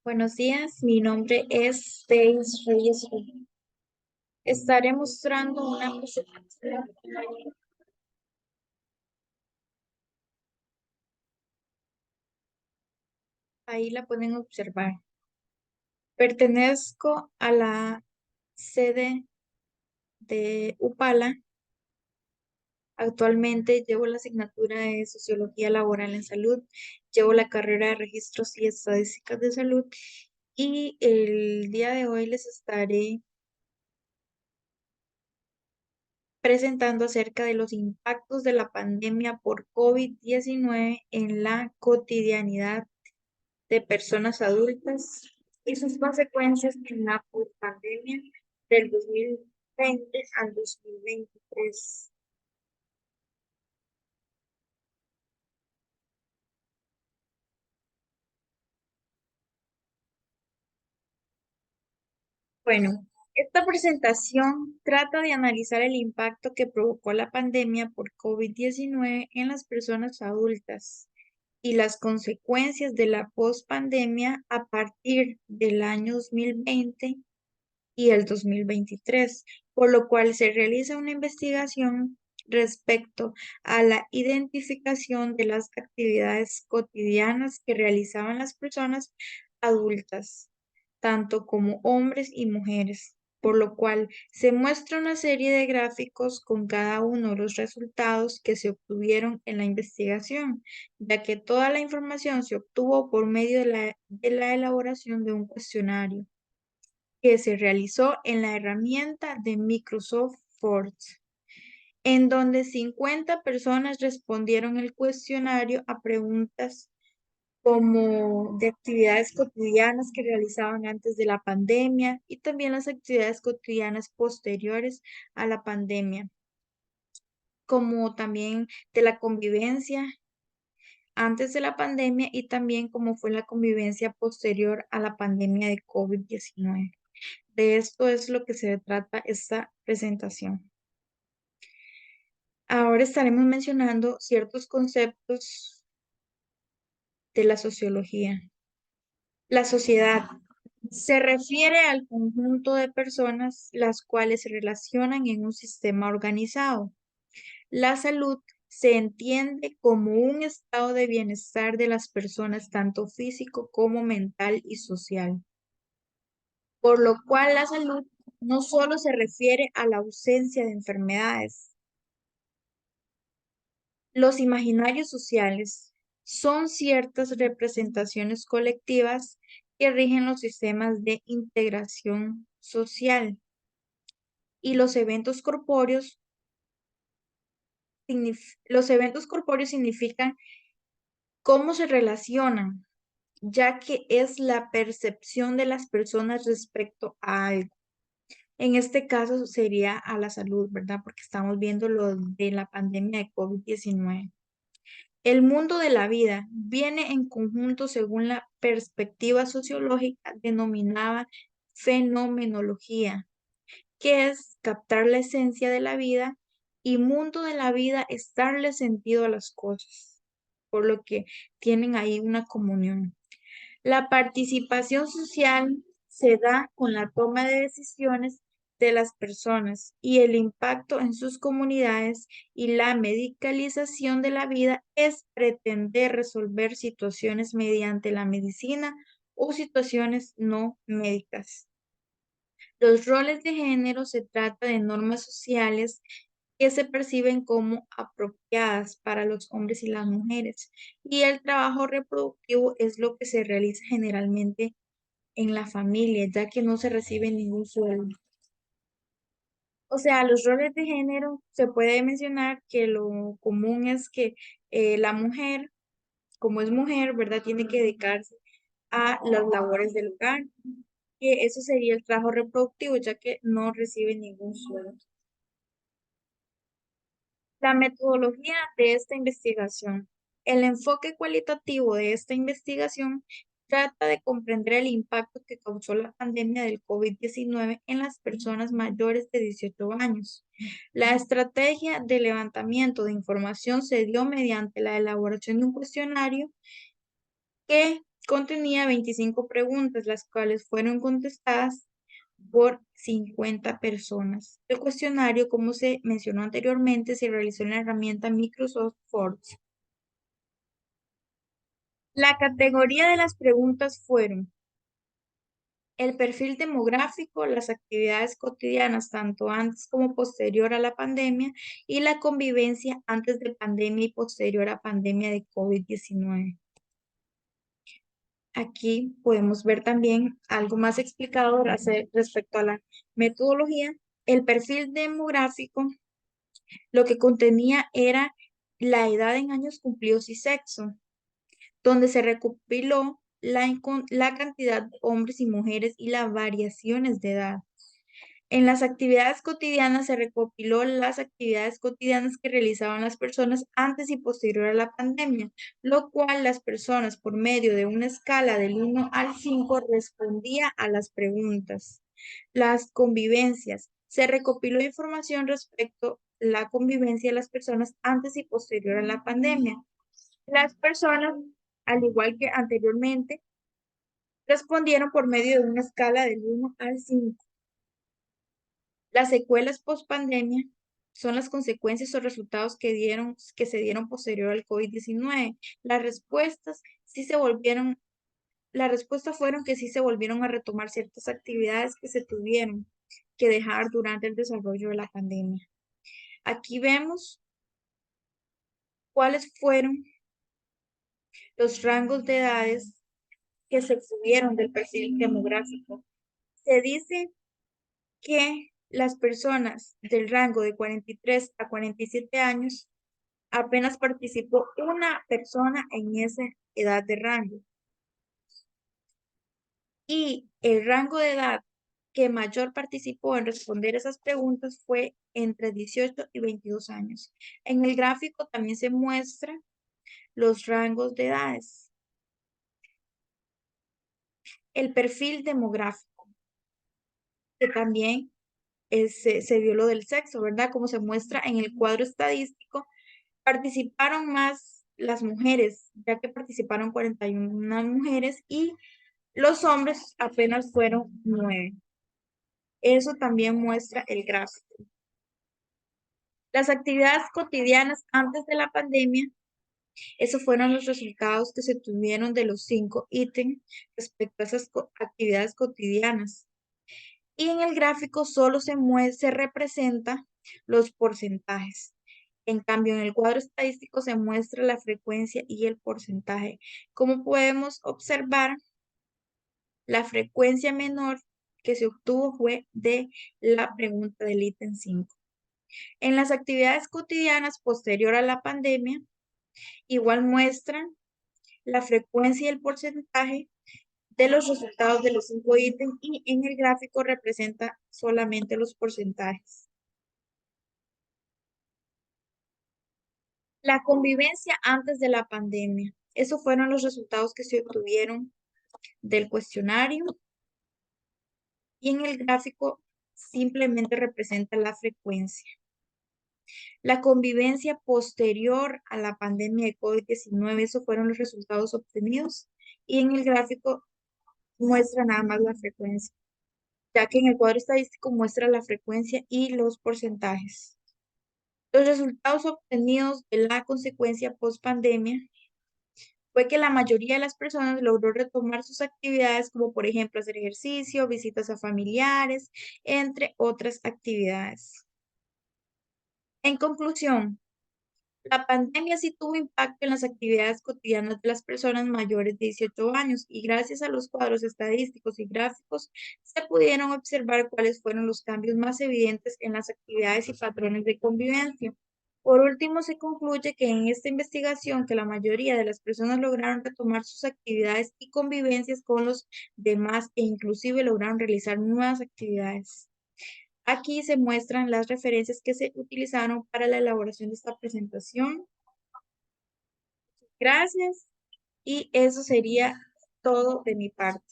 Buenos días, mi nombre es Deis Reyes Rubio. Estaré mostrando una presentación. Ahí la pueden observar. Pertenezco a la sede de Upala. Actualmente llevo la asignatura de Sociología Laboral en Salud, llevo la carrera de Registros y Estadísticas de Salud y el día de hoy les estaré presentando acerca de los impactos de la pandemia por COVID-19 en la cotidianidad de personas adultas y sus consecuencias en la pandemia del 2020 al 2023. Bueno, esta presentación trata de analizar el impacto que provocó la pandemia por COVID-19 en las personas adultas y las consecuencias de la pospandemia a partir del año 2020 y el 2023, por lo cual se realiza una investigación respecto a la identificación de las actividades cotidianas que realizaban las personas adultas, tanto como hombres y mujeres, por lo cual se muestra una serie de gráficos con cada uno de los resultados que se obtuvieron en la investigación, ya que toda la información se obtuvo por medio de la elaboración de un cuestionario que se realizó en la herramienta de Microsoft Forms, en donde 50 personas respondieron el cuestionario a preguntas como de actividades cotidianas que realizaban antes de la pandemia y también las actividades cotidianas posteriores a la pandemia, como también de la convivencia antes de la pandemia y también cómo fue la convivencia posterior a la pandemia de COVID-19. De esto es lo que se trata esta presentación. Ahora estaremos mencionando ciertos conceptos de la sociología. La sociedad se refiere al conjunto de personas las cuales se relacionan en un sistema organizado. La salud se entiende como un estado de bienestar de las personas, tanto físico como mental y social. Por lo cual la salud no solo se refiere a la ausencia de enfermedades. Los imaginarios sociales son ciertas representaciones colectivas que rigen los sistemas de integración social y los eventos corpóreos significan cómo se relacionan, ya que es la percepción de las personas respecto a algo. En este caso sería a la salud, ¿verdad? Porque estamos viendo lo de la pandemia de COVID-19. El mundo de la vida viene en conjunto según la perspectiva sociológica denominada fenomenología, que es captar la esencia de la vida, y mundo de la vida es darle sentido a las cosas, por lo que tienen ahí una comunión. La participación social se da con la toma de decisiones de las personas y el impacto en sus comunidades, y la medicalización de la vida es pretender resolver situaciones mediante la medicina o situaciones no médicas. Los roles de género se trata de normas sociales que se perciben como apropiadas para los hombres y las mujeres, y el trabajo reproductivo es lo que se realiza generalmente en la familia, ya que no se recibe ningún sueldo. O sea, los roles de género se puede mencionar que lo común es que la mujer, como es mujer, ¿verdad? Tiene que dedicarse a las labores del hogar, que eso sería el trabajo reproductivo, ya que no recibe ningún sueldo. La metodología de esta investigación. El enfoque cualitativo de esta investigación trata de comprender el impacto que causó la pandemia del COVID-19 en las personas mayores de 18 años. La estrategia de levantamiento de información se dio mediante la elaboración de un cuestionario que contenía 25 preguntas, las cuales fueron contestadas por 50 personas. El cuestionario, como se mencionó anteriormente, se realizó en la herramienta Microsoft Forms. La categoría de las preguntas fueron el perfil demográfico, las actividades cotidianas, tanto antes como posterior a la pandemia, y la convivencia antes de pandemia y posterior a pandemia de COVID-19. Aquí podemos ver también algo más explicado respecto a la metodología. El perfil demográfico lo que contenía era la edad en años cumplidos y sexo, donde se recopiló la cantidad de hombres y mujeres y las variaciones de edad. En las actividades cotidianas se recopiló las actividades cotidianas que realizaban las personas antes y posterior a la pandemia, lo cual las personas por medio de una escala del 1 al 5 respondía a las preguntas. Las convivencias. Se recopiló información respecto a la convivencia de las personas antes y posterior a la pandemia. Las personas, al igual que anteriormente, respondieron por medio de una escala del 1 al 5. Las secuelas post-pandemia son las consecuencias o resultados que se dieron posterior al COVID-19. Las respuestas fueron que sí se volvieron a retomar ciertas actividades que se tuvieron que dejar durante el desarrollo de la pandemia. Aquí vemos cuáles fueron los rangos de edades que se tuvieron del perfil demográfico. Se dice que las personas del rango de 43 a 47 años apenas participó una persona en esa edad de rango. Y el rango de edad que mayor participó en responder esas preguntas fue entre 18 y 22 años. En el gráfico también se muestra los rangos de edades. El perfil demográfico, que también se vio lo del sexo, ¿verdad? Como se muestra en el cuadro estadístico, participaron más las mujeres, ya que participaron 41 mujeres y los hombres apenas fueron 9. Eso también muestra el gráfico. Las actividades cotidianas antes de la pandemia, esos fueron los resultados que se tuvieron de los 5 ítems respecto a esas actividades cotidianas. Y en el gráfico solo se representa los porcentajes. En cambio, en el cuadro estadístico se muestra la frecuencia y el porcentaje. Como podemos observar, la frecuencia menor que se obtuvo fue de la pregunta del ítem 5. En las actividades cotidianas posterior a la pandemia, igual muestran la frecuencia y el porcentaje de los resultados de los 5 ítems y en el gráfico representa solamente los porcentajes. La convivencia antes de la pandemia. Esos fueron los resultados que se obtuvieron del cuestionario y en el gráfico simplemente representa la frecuencia. La convivencia posterior a la pandemia de COVID-19, esos fueron los resultados obtenidos y en el gráfico muestra nada más la frecuencia, ya que en el cuadro estadístico muestra la frecuencia y los porcentajes. Los resultados obtenidos de la consecuencia post-pandemia fue que la mayoría de las personas logró retomar sus actividades, como por ejemplo hacer ejercicio, visitas a familiares, entre otras actividades. En conclusión, la pandemia sí tuvo impacto en las actividades cotidianas de las personas mayores de 18 años y gracias a los cuadros estadísticos y gráficos se pudieron observar cuáles fueron los cambios más evidentes en las actividades y patrones de convivencia. Por último, se concluye que en esta investigación que la mayoría de las personas lograron retomar sus actividades y convivencias con los demás e inclusive lograron realizar nuevas actividades. Aquí se muestran las referencias que se utilizaron para la elaboración de esta presentación. Gracias. Y eso sería todo de mi parte.